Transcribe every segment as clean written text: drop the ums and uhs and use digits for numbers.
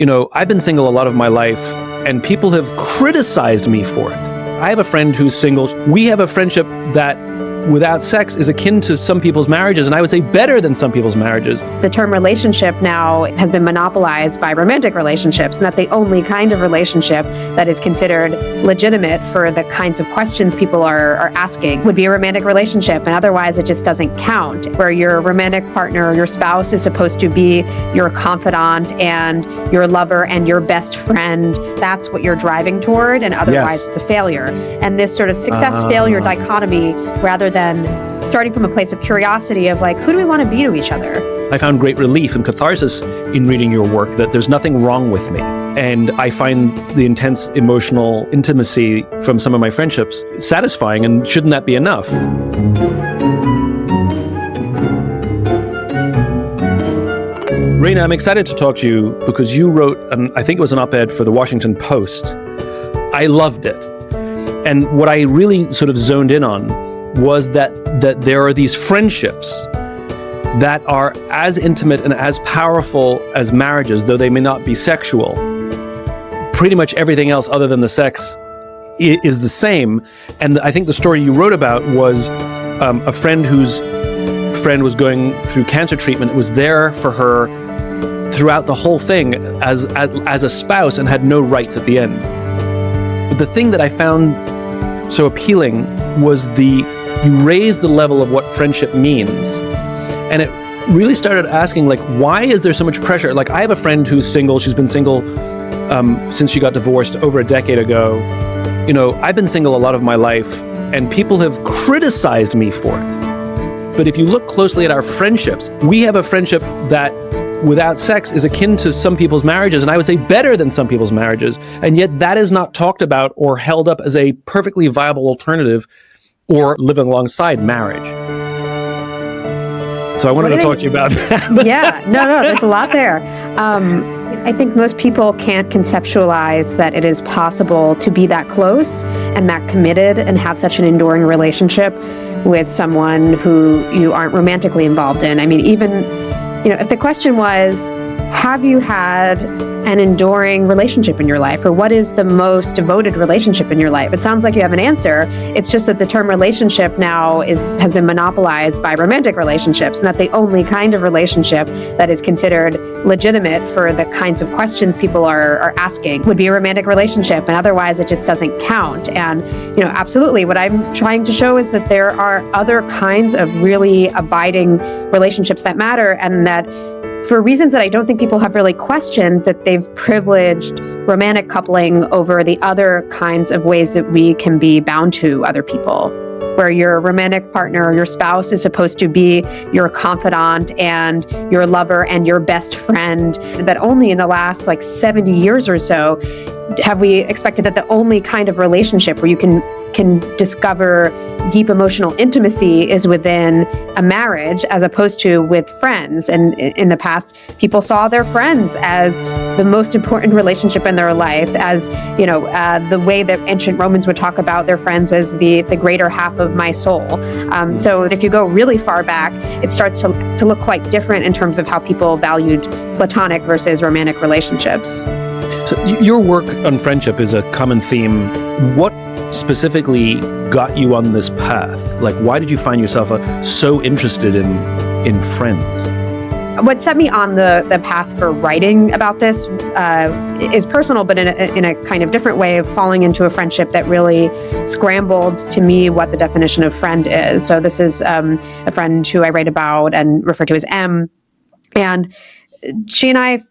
I've been single a lot of my life, and people have criticized me for it. I have a friend who's single. We have a friendship that without sex is akin to some people's marriages, and I would say better than some people's marriages. The term relationship now has been monopolized by romantic relationships, and that's the only kind of relationship that is considered legitimate for the kinds of questions people are asking would be a romantic relationship, and otherwise it just doesn't count. Where your romantic partner or your spouse is supposed to be your confidant and your lover and your best friend. That's what you're driving toward, and otherwise It's a failure. And this sort of success-failure dichotomy, rather than starting from a place of curiosity of like, who do we want to be to each other? I found great relief and catharsis in reading your work, that there's nothing wrong with me. And I find the intense emotional intimacy from some of my friendships satisfying, and shouldn't that be enough? Rhaina, I'm excited to talk to you because you wrote, I think it was an op-ed for the Washington Post. I loved it. And what I really sort of zoned in on was that there are these friendships that are as intimate and as powerful as marriages, though they may not be sexual. Pretty much everything else other than the sex is the same. And I think the story you wrote about was a friend whose friend was going through cancer treatment, was there for her throughout the whole thing as a spouse, and had no rights at the end. But the thing that I found so appealing was you raised the level of what friendship means. And it really started asking, like, why is there so much pressure? Like, I have a friend who's single. She's been single since she got divorced over a decade ago. I've been single a lot of my life, and people have criticized me for it. But if you look closely at our friendships, we have a friendship that without sex is akin to some people's marriages, and I would say better than some people's marriages. And yet that is not talked about or held up as a perfectly viable alternative or living alongside marriage. So I wanted to talk to you about that. Yeah, no, there's a lot there. I think most people can't conceptualize that it is possible to be that close and that committed and have such an enduring relationship with someone who you aren't romantically involved in. I mean, even, if the question was, have you had an enduring relationship in your life, or what is the most devoted relationship in your life? It sounds like you have an answer. It's just that the term relationship now has been monopolized by romantic relationships, and that the only kind of relationship that is considered legitimate for the kinds of questions people are asking would be a romantic relationship, and otherwise it just doesn't count. And, absolutely, what I'm trying to show is that there are other kinds of really abiding relationships that matter, and that for reasons that I don't think people have really questioned, that they've privileged romantic coupling over the other kinds of ways that we can be bound to other people, where your romantic partner or your spouse is supposed to be your confidant and your lover and your best friend. That only in the last 70 years or so have we expected that the only kind of relationship where you can discover deep emotional intimacy is within a marriage, as opposed to with friends. And in the past, people saw their friends as the most important relationship in their life, as the way that ancient Romans would talk about their friends as the greater half of my soul. So if you go really far back, it starts to look quite different in terms of how people valued Platonic versus romantic relationships. So your work on friendship is a common theme. What specifically got you on this path? Why did you find yourself so interested in friends? What set me on the path for writing about this is personal, but in a kind of different way, of falling into a friendship that really scrambled to me what the definition of friend is. So this is a friend who I write about and refer to as M. And she and I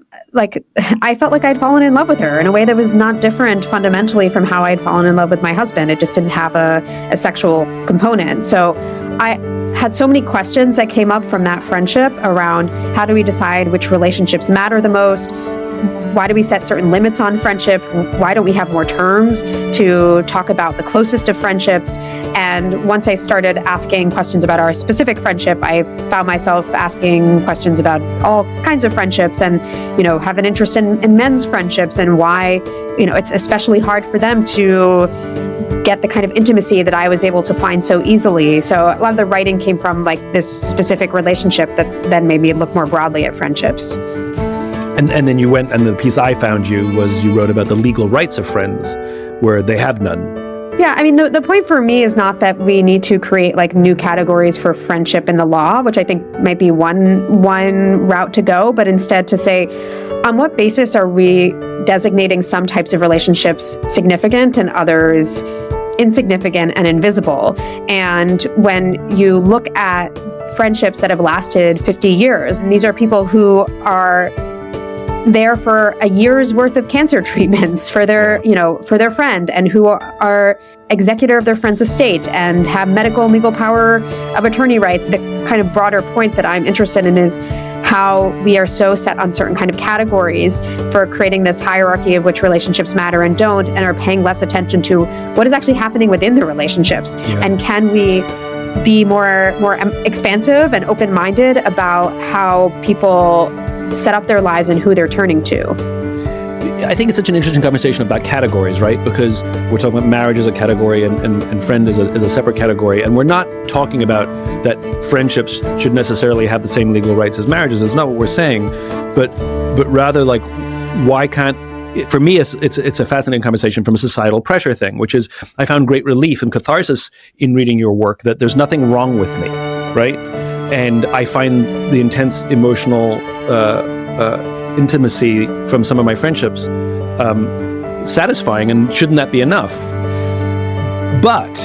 felt like I'd fallen in love with her in a way that was not different fundamentally from how I'd fallen in love with my husband. It just didn't have a sexual component. So I had so many questions that came up from that friendship around, how do we decide which relationships matter the most? Why do we set certain limits on friendship? Why don't we have more terms to talk about the closest of friendships? And once I started asking questions about our specific friendship, I found myself asking questions about all kinds of friendships, and, have an interest in men's friendships, and why, it's especially hard for them to get the kind of intimacy that I was able to find so easily. So a lot of the writing came from this specific relationship that then made me look more broadly at friendships. And then you went, and the piece I found you wrote about the legal rights of friends, where they have none. Yeah, I mean, the point for me is not that we need to create like new categories for friendship in the law, which I think might be one route to go, but instead to say, on what basis are we designating some types of relationships significant and others insignificant and invisible? And when you look at friendships that have lasted 50 years, and these are people who are there for a year's worth of cancer treatments for their friend, and who are executor of their friend's estate and have medical and legal power of attorney rights. The kind of broader point that I'm interested in is how we are so set on certain kind of categories for creating this hierarchy of which relationships matter and don't, and are paying less attention to what is actually happening within the relationships. Yeah. And can we be more expansive and open-minded about how people set up their lives and who they're turning to? I think it's such an interesting conversation about categories, right? Because we're talking about marriage as a category and friend as a separate category. And we're not talking about that friendships should necessarily have the same legal rights as marriages. It's not what we're saying. But rather, like, why can't... For me, it's a fascinating conversation from a societal pressure thing, which is I found great relief and catharsis in reading your work that there's nothing wrong with me, right? And I find the intense emotional intimacy from some of my friendships satisfying, and shouldn't that be enough? But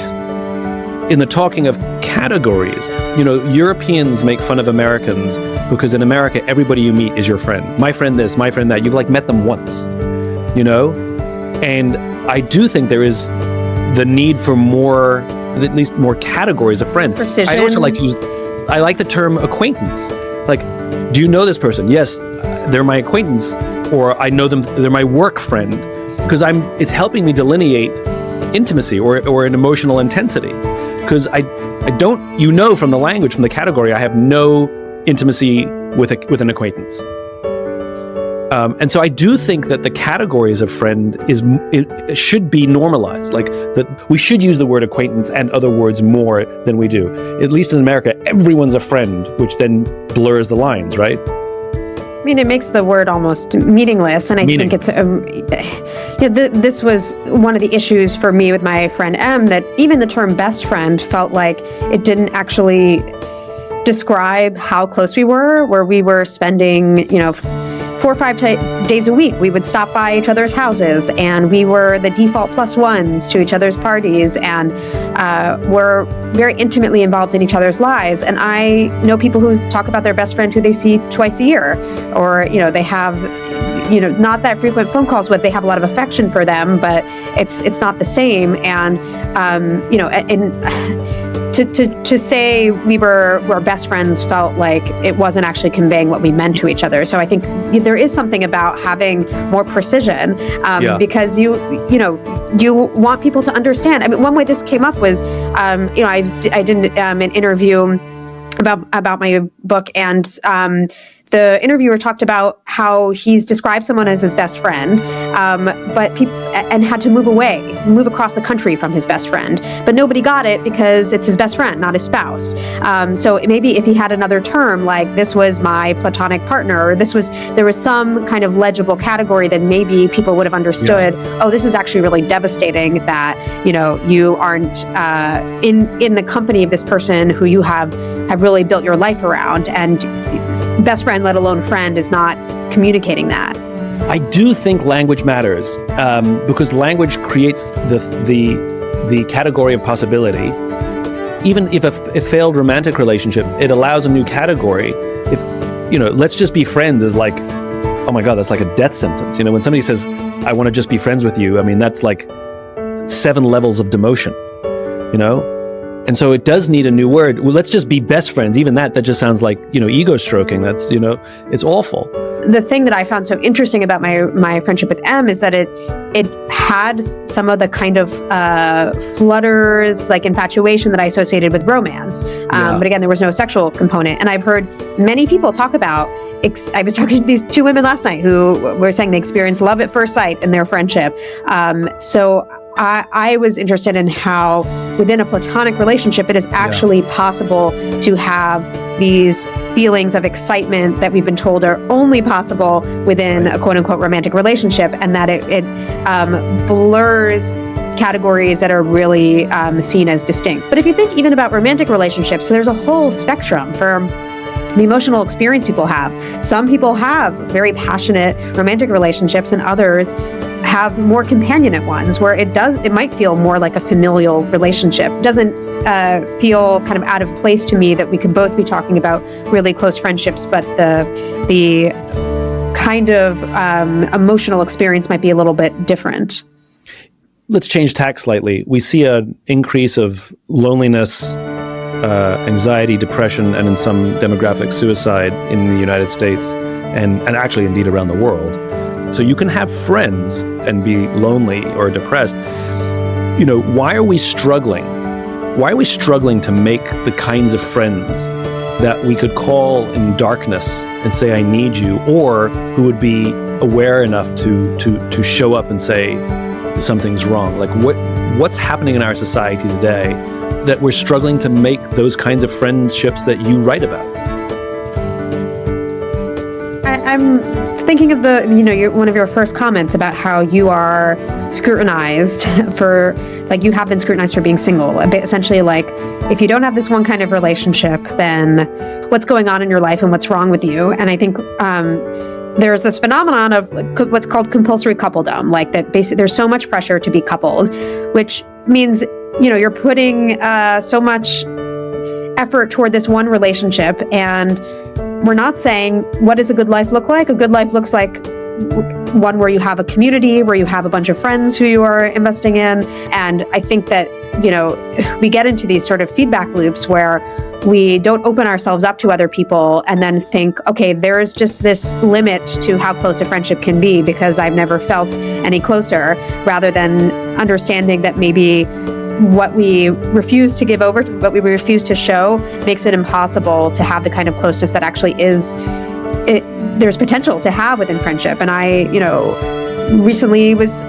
in the talking of categories, Europeans make fun of Americans because in America, everybody you meet is your friend. My friend this, my friend that. You've like met them once, And I do think there is the need for at least more categories of friend. Precision. I also I like the term acquaintance. Like, do you know this person? Yes, they're my acquaintance, or I know them, they're my work friend, because it's helping me delineate intimacy or an emotional intensity. Because I don't, from the language, from the category, I have no intimacy with an acquaintance. And so I do think that the categories of friend it should be normalized. Like that we should use the word acquaintance and other words more than we do. At least in America, everyone's a friend, which then blurs the lines, right? I mean, it makes the word almost meaningless, and I think it's this was one of the issues for me with my friend M, that even the term best friend felt like it didn't actually describe how close we were, where we were spending, 4 or 5 days a week. We would stop by each other's houses, and we were the default plus ones to each other's parties, and were very intimately involved in each other's lives. And I know people who talk about their best friend who they see twice a year, or, they have, not that frequent phone calls, but they have a lot of affection for them, but it's not the same. And, to say we were best friends felt like it wasn't actually conveying what we meant to each other. So I think there is something about having more precision, because you want people to understand. I mean, one way this came up was, I did an interview about my book, and the interviewer talked about how he's described someone as his best friend, and had to move across the country from his best friend. But nobody got it because it's his best friend, not his spouse. So maybe if he had another term, like this was my platonic partner, or there was some kind of legible category that maybe people would have understood, oh, this is actually really devastating that, you aren't in the company of this person who you have really built your life around, and best friend, let alone friend, is not communicating that. I do think language matters, because language creates the category of possibility. Even if a failed romantic relationship, it allows a new category. If, let's just be friends is like, oh my God, that's like a death sentence. When somebody says, I want to just be friends with you, I mean, that's like 7 levels of demotion, And so it does need a new word. Well, let's just be best friends. Even that just sounds like, ego stroking. That's, it's awful. The thing that I found so interesting about my friendship with M is that it had some of the kind of flutters, like infatuation that I associated with romance. But again, there was no sexual component. And I've heard many people talk about, I was talking to these 2 women last night who were saying they experienced love at first sight in their friendship. So I was interested in how within a platonic relationship, it is actually possible to have these feelings of excitement that we've been told are only possible within a quote unquote romantic relationship, and that it blurs categories that are really seen as distinct. But if you think even about romantic relationships, so there's a whole spectrum for the emotional experience people have. Some people have very passionate romantic relationships, and others have more companionate ones where it might feel more like a familial relationship. It doesn't feel kind of out of place to me that we could both be talking about really close friendships, but the kind of emotional experience might be a little bit different. Let's change tack slightly. We see an increase of loneliness, anxiety, depression, and in some demographics, suicide in the United States, and actually indeed around the world. So you can have friends and be lonely or depressed. Why are we struggling? Why are we struggling to make the kinds of friends that we could call in darkness and say, I need you, or who would be aware enough to show up and say, something's wrong? Like what's happening in our society today that we're struggling to make those kinds of friendships that you write about? I'm thinking of one of your first comments about how you are scrutinized for, like, you have been scrutinized for being single. Essentially, like, if you don't have this one kind of relationship, then what's going on in your life and what's wrong with you? And I think there's this phenomenon of what's called compulsory coupledom, like that basically there's so much pressure to be coupled, which means, you're putting so much effort toward this one relationship, and we're not saying, what does a good life look like? A good life looks like one where you have a community, where you have a bunch of friends who you are investing in. And I think that, we get into these sort of feedback loops where we don't open ourselves up to other people and then think, okay, there is just this limit to how close a friendship can be because I've never felt any closer, rather than understanding that maybe what we refuse to give over, what we refuse to show, makes it impossible to have the kind of closeness that actually there's potential to have within friendship. And I, recently was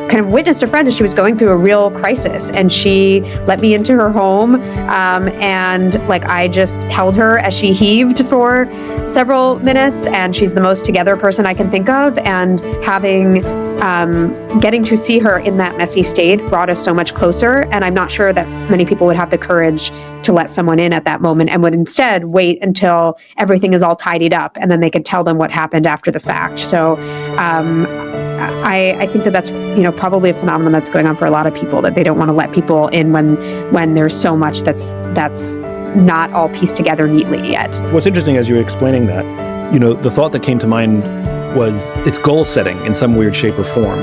kind of witnessed a friend as she was going through a real crisis, and she let me into her home, and I just held her as she heaved for several minutes, and she's the most together person I can think of, and getting to see her in that messy state brought us so much closer. And I'm not sure that many people would have the courage to let someone in at that moment, and would instead wait until everything is all tidied up, and then they could tell them what happened after the fact. So I think that's probably a phenomenon that's going on for a lot of people, that they don't want to let people in when there's so much that's not all pieced together neatly yet. What's interesting as you were explaining that, the thought that came to mind was it's goal setting in some weird shape or form,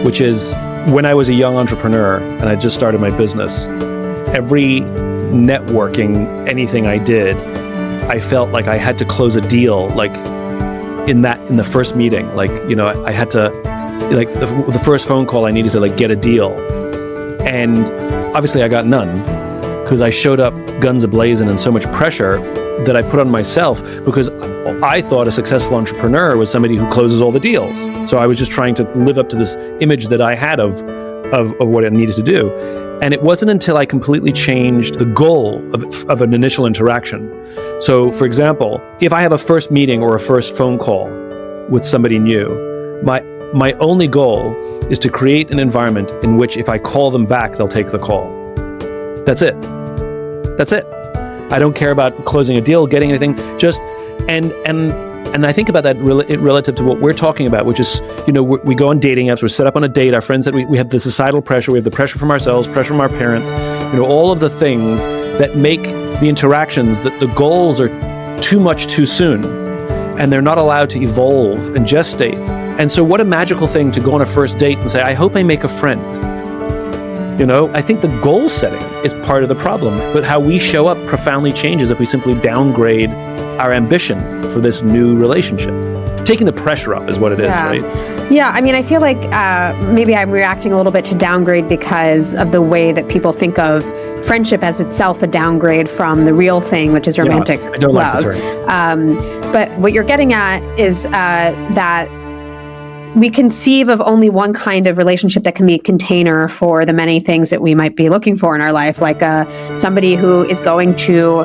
which is when I was a young entrepreneur and I just started my business, every networking, anything I did, I felt like I had to close a deal, like in the first meeting, I had to, the first phone call I needed to get a deal. And obviously I got none because I showed up guns a-blazing and so much pressure that I put on myself, because I thought a successful entrepreneur was somebody who closes all the deals. So I was just trying to live up to this image that I had of what I needed to do. And it wasn't until I completely changed the goal of an initial interaction. So for example, if I have a first meeting or a first phone call with somebody new, my only goal is to create an environment in which if I call them back, they'll take the call. That's it. I don't care about closing a deal, getting anything, just, and I think about that relative to what we're talking about, which is, we go on dating apps, we're set up on a date, our friends, that we have the societal pressure, we have the pressure from ourselves, pressure from our parents, all of the things that make the interactions, that the goals are too much too soon, and they're not allowed to evolve and gestate. And so what a magical thing to go on a first date and say, I hope I make a friend. I think the goal setting is part of the problem, but how we show up profoundly changes if we simply downgrade our ambition for this new relationship. Taking the pressure off is what it is, right? Yeah, I mean, I feel like maybe I'm reacting a little bit to downgrade because of the way that people think of friendship as itself a downgrade from the real thing, which is romantic I don't love. like the term. But what you're getting at is that we conceive of only one kind of relationship that can be a container for the many things that we might be looking for in our life, like somebody who is going to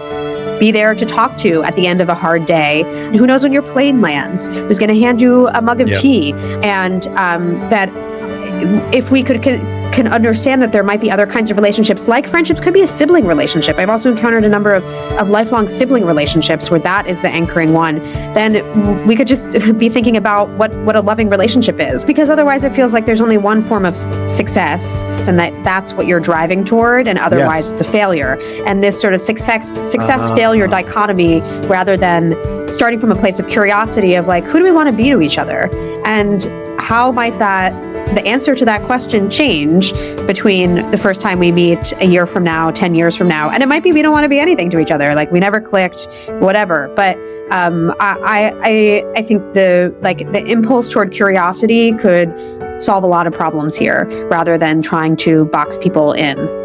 be there to talk to at the end of a hard day, who knows when your plane lands, who's going to hand you a mug of tea, and that if we can understand that there might be other kinds of relationships, like friendships, could be a sibling relationship. I've also encountered a number of lifelong sibling relationships where that is the anchoring one. Then we could just be thinking about what a loving relationship is, because otherwise it feels like there's only one form of success, and that's what you're driving toward, and otherwise it's a failure. And this sort of success failure dichotomy, rather than starting from a place of curiosity of like, who do we want to be to each other, and how might the answer to that question change between the first time we meet a year from now, 10 years from now. And it might be we don't want to be anything to each other, like we never clicked, whatever. But I think the impulse toward curiosity could solve a lot of problems here, rather than trying to box people in.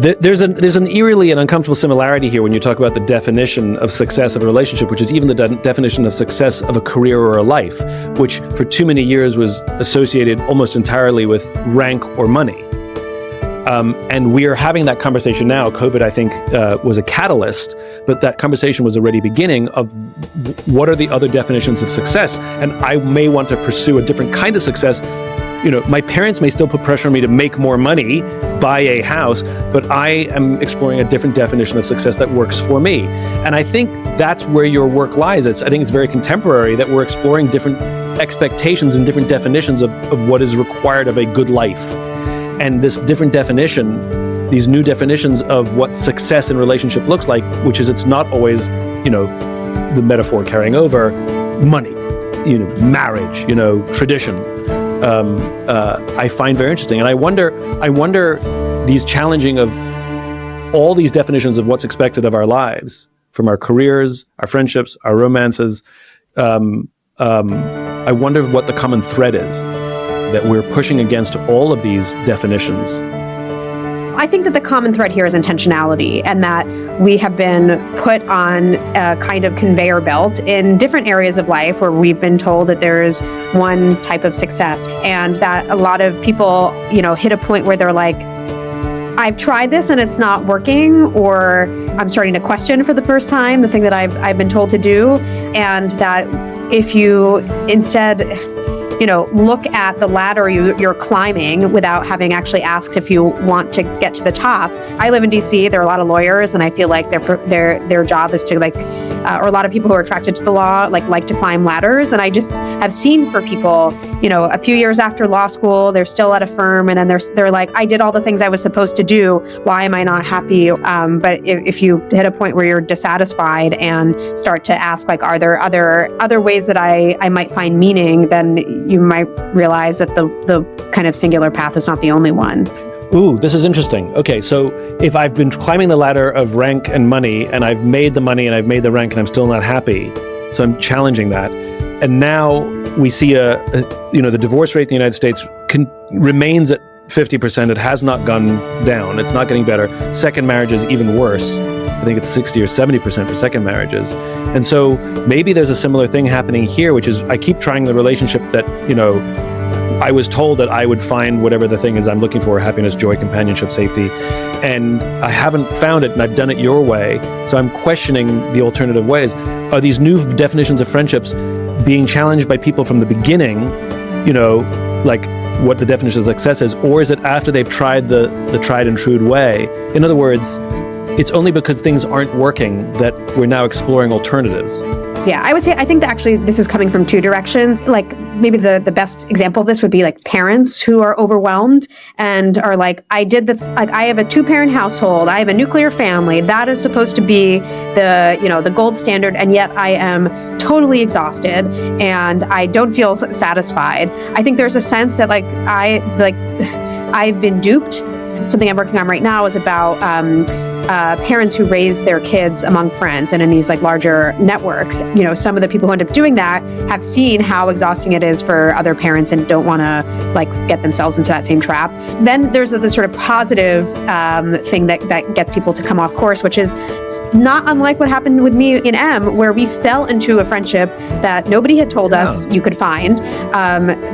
There's an eerily and uncomfortable similarity here when you talk about the definition of success of a relationship, which is even the definition of success of a career or a life, which for too many years was associated almost entirely with rank or money. And we are having that conversation now. COVID, I think, was a catalyst, but that conversation was already beginning of what are the other definitions of success? And I may want to pursue a different kind of success. You know, my parents may still put pressure on me to make more money, buy a house, but I am exploring a different definition of success that works for me. And I think that's where your work lies. I think it's very contemporary that we're exploring different expectations and different definitions of what is required of a good life. And this different definition, these new definitions of what success in relationship looks like, which is it's not always, the metaphor carrying over, money, marriage, tradition. I find very interesting. And I wonder these challenging of all these definitions of what's expected of our lives, from our careers, our friendships, our romances. I wonder what the common thread is that we're pushing against all of these definitions. I think that the common thread here is intentionality, and that we have been put on a kind of conveyor belt in different areas of life where we've been told that there's one type of success, and that a lot of people, hit a point where they're like, I've tried this and it's not working, or I'm starting to question for the first time the thing that I've been told to do, and that if you instead look at the ladder you're climbing without having actually asked if you want to get to the top. I live in DC. There are a lot of lawyers, and I feel like their job is to or a lot of people who are attracted to the law like to climb ladders. And I just have seen for people, a few years after law school, they're still at a firm, and then they're like, I did all the things I was supposed to do. Why am I not happy? But if you hit a point where you're dissatisfied and start to ask, are there other ways that I might find meaning, then you might realize that the kind of singular path is not the only one. Ooh, this is interesting. Okay, so if I've been climbing the ladder of rank and money, and I've made the money and I've made the rank, and I'm still not happy, so I'm challenging that. And now we see the divorce rate in the United States remains at 50%. It has not gone down. It's not getting better. Second marriage is even worse. I think it's 60 or 70% for second marriages. And so maybe there's a similar thing happening here, which is I keep trying the relationship that, I was told that I would find whatever the thing is I'm looking for, happiness, joy, companionship, safety, and I haven't found it, and I've done it your way. So I'm questioning the alternative ways. Are these new definitions of friendships being challenged by people from the beginning, what the definition of success is, or is it after they've tried the tried and true way? In other words, it's only because things aren't working that we're now exploring alternatives. Yeah, I would say, I think that actually this is coming from two directions. Maybe the best example of this would be parents who are overwhelmed and are like, I have a 2-parent household, I have a nuclear family, that is supposed to be the gold standard, and yet I am totally exhausted and I don't feel satisfied. I think there's a sense that I've been duped. Something I'm working on right now is about parents who raise their kids among friends and in these larger networks. Some of the people who end up doing that have seen how exhausting it is for other parents and don't want to get themselves into that same trap. Then there's this sort of positive thing that gets people to come off course, which is not unlike what happened with me in M, where we fell into a friendship that nobody had told us you could find.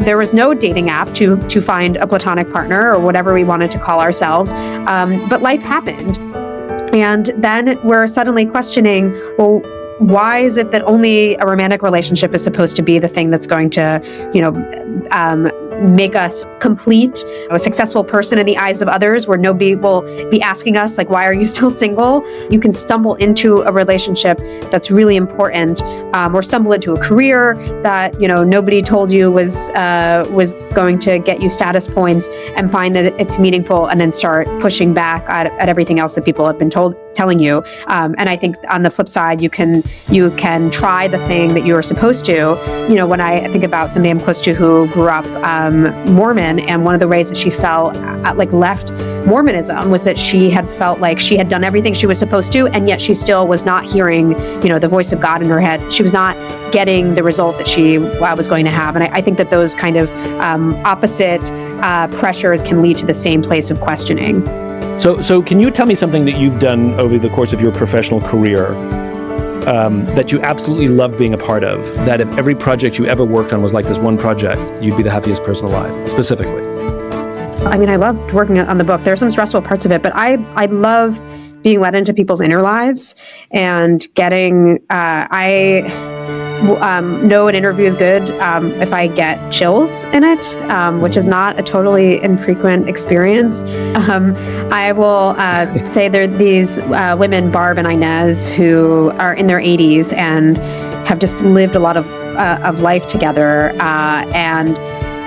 There was no dating app to find a platonic partner or whatever we wanted to call ourselves. But life happened. And then we're suddenly questioning, well, why is it that only a romantic relationship is supposed to be the thing that's going to, make us complete, a successful person in the eyes of others, where nobody will be asking us, like, why are you still single? You can stumble into a relationship that's really important, or stumble into a career that, nobody told you was going to get you status points, and find that it's meaningful, and then start pushing back at everything else that people have been telling you. And I think on the flip side, you can try the thing that you are supposed to. When I think about somebody I'm close to who grew up Mormon, and one of the ways that she felt left Mormonism was that she had felt like she had done everything she was supposed to, and yet she still was not hearing, the voice of God in her head. She was not getting the result that she was going to have. And I think that those kind of opposite pressures can lead to the same place of questioning. So can you tell me something that you've done over the course of your professional career that you absolutely loved being a part of, that if every project you ever worked on was like this one project, you'd be the happiest person alive, specifically? I mean, I loved working on the book. There are some stressful parts of it, but I love being let into people's inner lives and getting, know an interview is good if I get chills in it, which is not a totally infrequent experience. I will say there are these women, Barb and Inez, who are in their 80s and have just lived a lot of life together, and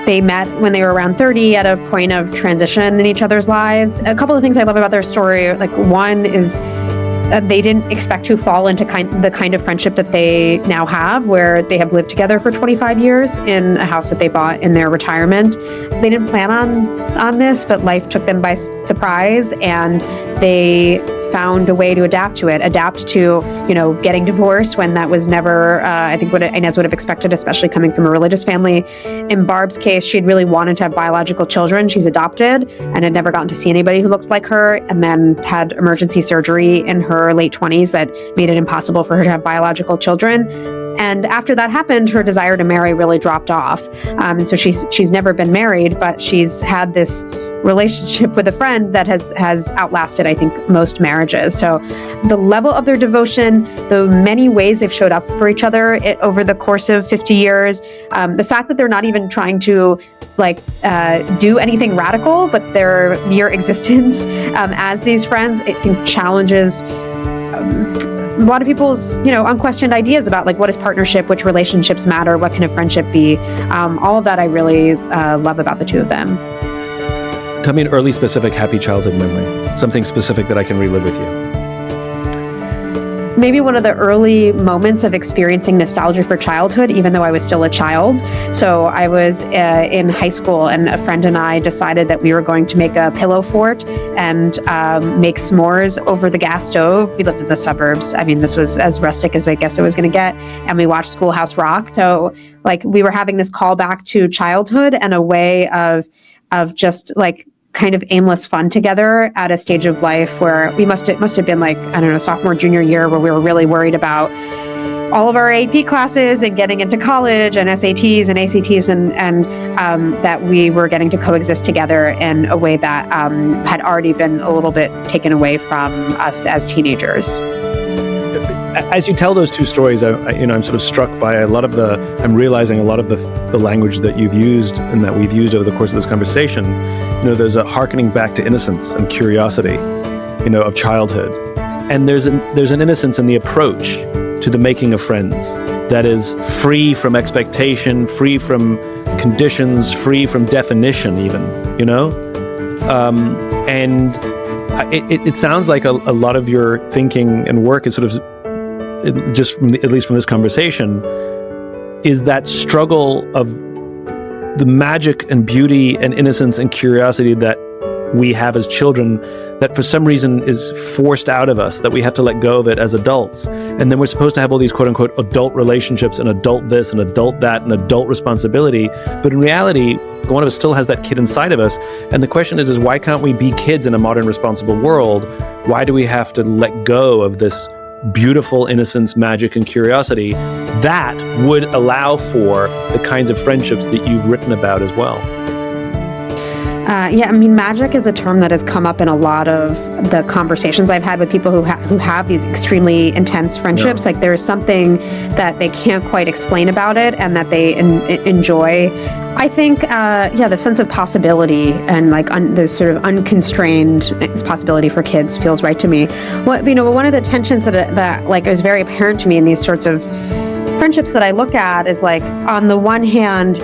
they met when they were around 30 at a point of transition in each other's lives. A couple of things I love about their story, one is they didn't expect to fall into the kind of friendship that they now have, where they have lived together for 25 years in a house that they bought in their retirement. They didn't plan on this, but life took them by surprise, and they found a way to adapt to getting divorced when that was never, I think, what Inez would have expected, especially coming from a religious family. In Barb's case, she'd really wanted to have biological children. She's adopted and had never gotten to see anybody who looked like her, and then had emergency surgery in her late 20s that made it impossible for her to have biological children. And after that happened, her desire to marry really dropped off. And so she's never been married, but she's had this relationship with a friend that has outlasted, I think, most marriages. So the level of their devotion, the many ways they've showed up for each other over the course of 50 years, the fact that they're not even trying to do anything radical, but their mere existence as these friends, it can challenges a lot of people's, unquestioned ideas about what is partnership, which relationships matter, what can a friendship be. All of that I really love about the two of them. Tell me an early, specific, happy childhood memory, something specific that I can relive with you. Maybe one of the early moments of experiencing nostalgia for childhood, even though I was still a child. So I was in high school, and a friend and I decided that we were going to make a pillow fort and make s'mores over the gas stove. We lived in the suburbs. I mean, this was as rustic as I guess it was going to get. And we watched Schoolhouse Rock. So we were having this callback to childhood and a way of just kind of aimless fun together at a stage of life where it must have been sophomore, junior year, where we were really worried about all of our AP classes and getting into college and SATs and ACTs, and that we were getting to coexist together in a way that had already been a little bit taken away from us as teenagers. As you tell those two stories, I'm sort of struck by I'm realizing a lot of the language that you've used and that we've used over the course of this conversation. There's a hearkening back to innocence and curiosity, of childhood. And there's an innocence in the approach to the making of friends that is free from expectation, free from conditions, free from definition even, And it sounds like a lot of your thinking and work is sort of, at least from this conversation, is that struggle of the magic and beauty and innocence and curiosity that we have as children that for some reason is forced out of us, that we have to let go of it as adults. And then we're supposed to have all these quote unquote adult relationships and adult this and adult that and adult responsibility. But in reality, one of us still has that kid inside of us. And the question is why can't we be kids in a modern, responsible world? Why do we have to let go of this beautiful innocence, magic, and curiosity that would allow for the kinds of friendships that you've written about as well? Yeah, I mean, magic is a term that has come up in a lot of the conversations I've had with people who have these extremely intense friendships. Like there is something that they can't quite explain about it and that they enjoy. I think, the sense of possibility and like the sort of unconstrained possibility for kids feels right to me. One of the tensions that like is very apparent to me in these sorts of friendships that I look at is like, on the one hand,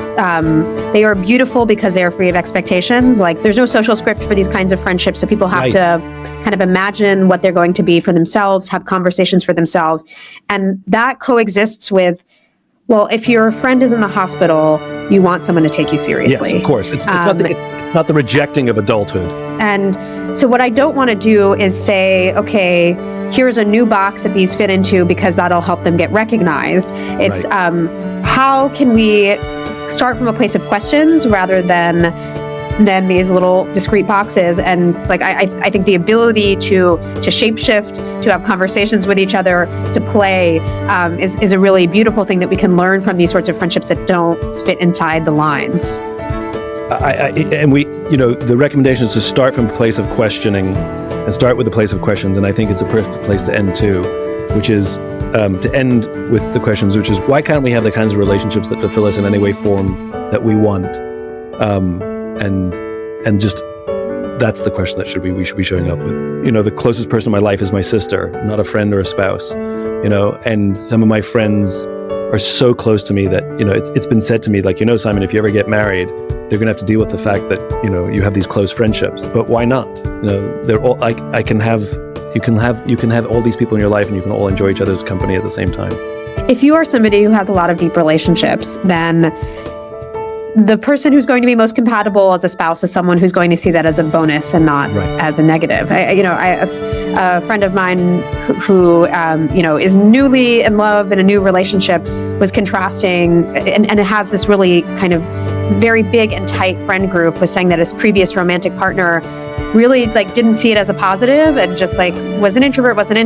they are beautiful because they are free of expectations. Like there's no social script for these kinds of friendships. So people have to kind of imagine what they're going to be for themselves, have conversations for themselves. And that coexists with, well, if your friend is in the hospital, you want someone to take you seriously. Yes, of course. It's not the rejecting of adulthood. And so what I don't want to do is say, okay, here's a new box that these fit into because that'll help them get recognized. It's how can we start from a place of questions rather than these little discrete boxes. And like I think the ability to shapeshift, to have conversations with each other, to play is a really beautiful thing that we can learn from these sorts of friendships that don't fit inside the lines. The recommendation is to start from a place of questioning and start with the place of questions. And I think it's a perfect place to end too, which is to end with the questions, which is why can't we have the kinds of relationships that fulfill us in any way, form that we want? And just that's the question that we should be showing up with. The closest person in my life is my sister, not a friend or a spouse. And some of my friends are so close to me that it's been said to me, like, Simon, if you ever get married, they're gonna have to deal with the fact that you have these close friendships. But why not? They're all you can have all these people in your life, and you can all enjoy each other's company at the same time. If you are somebody who has a lot of deep relationships, then the person who's going to be most compatible as a spouse is someone who's going to see that as a bonus and not as a negative. A friend of mine who is newly in love in a new relationship was contrasting, and it has this really kind of very big and tight friend group, was saying that his previous romantic partner really didn't see it as a positive and just was an introvert, wasn't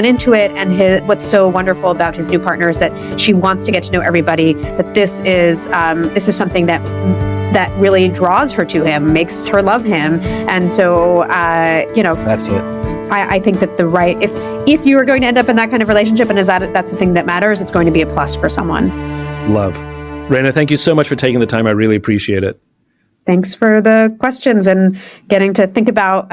into it. And what's so wonderful about his new partner is that she wants to get to know everybody. That this is something that really draws her to him, makes her love him. And so that's it. I think that if you are going to end up in that kind of relationship, and that's the thing that matters, it's going to be a plus for someone. Love. Rhaina, thank you so much for taking the time. I really appreciate it. Thanks for the questions and getting to think about